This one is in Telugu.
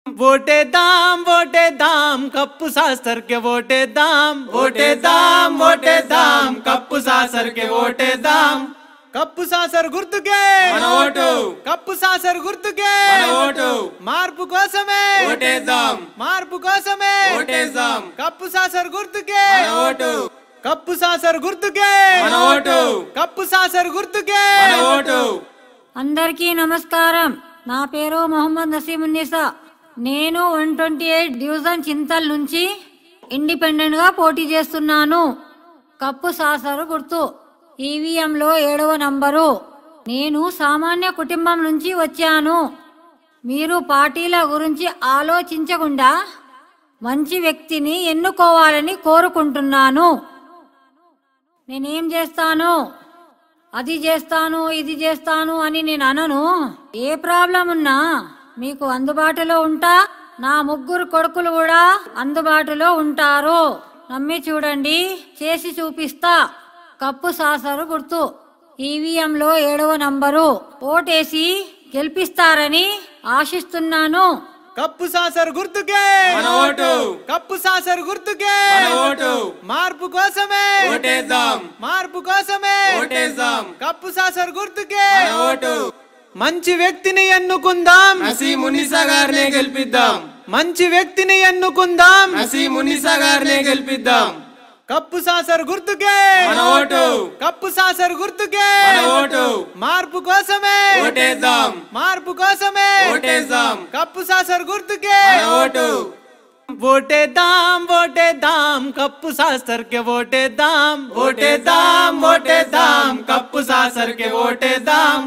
वोटे दाम कप्पू सासर के वोटे दाम कप्पू सासर के वोटे दाम कप्पू सासर गुर्तुके ఓటు कप्पू सासर गुर्तुके ఓటు మార్పు కోసమే ఓటేద్దాం మార్పు కోసమే ఓటేద్దాం కప్పు సాసర్ గుర్తుకే ఓటు కప్పు సాసర్ గుర్తుకే ఓటు కప్పు సాసర్ గుర్తుకే ఓటు అందరికీ నమస్కారం। నా పేరు మొహమ్మద్ నసీమున్నీసా। నేను 128 డివిజన్ చింతల్ నుంచి ఇండిపెండెంట్ గా పోటీ చేస్తున్నాను। కప్పు సాసరు గుర్తు, ఈవీఎంలో 7వ నంబరు। నేను సామాన్య కుటుంబం నుంచి వచ్చాను। మీరు పార్టీల గురించి ఆలోచించకుండా మంచి వ్యక్తిని ఎన్నుకోవాలని కోరుకుంటున్నాను। నేనేం చేస్తాను, అది చేస్తాను, ఇది చేస్తాను అని నేను అనను। ఏ ప్రాబ్లం ఉన్నా మీకు అందుబాటులో ఉంటా। నా 3 కొడుకులు కూడా అందుబాటులో ఉంటారు। నమ్మి చూడండి, చేసి చూపిస్తా। కప్పు సాసరు గుర్తు, ఈవీఎంలో 7వ నంబరు। ఓటేసి గెలిపిస్తారని ఆశిస్తున్నాను। కప్పు సాసర్ గుర్తుకే ఓటు కప్పు సాసర్ గుర్తుకే ఓటు మార్పు కోసమే ఓటేద్దాం మార్పు కోసమే ఓటేద్దాం కప్పు సాసర్ గుర్తుకే ఓటు మంచి వ్యక్తిని ఎన్నుకుందాం, నసీమున్నీసా గారిని గెలిపిద్దాం మంచి వ్యక్తిని ఎన్నుకుందాం, నసీమున్నీసా గారిని గెలిపిద్దాం కప్పు సాసర్ గుర్తుకే ఓటు కప్పు సాసర్ గుర్తుకే ఓటు మార్పు కోసమే ఓటేద్దాం మార్పు కోసమే ఓటేద్దాం కప్పు సాసర్ గుర్తుకే ఓటు वोटे दाम कप्पू सासर के वोटे दाम कप्पू सासर के वोटे दाम।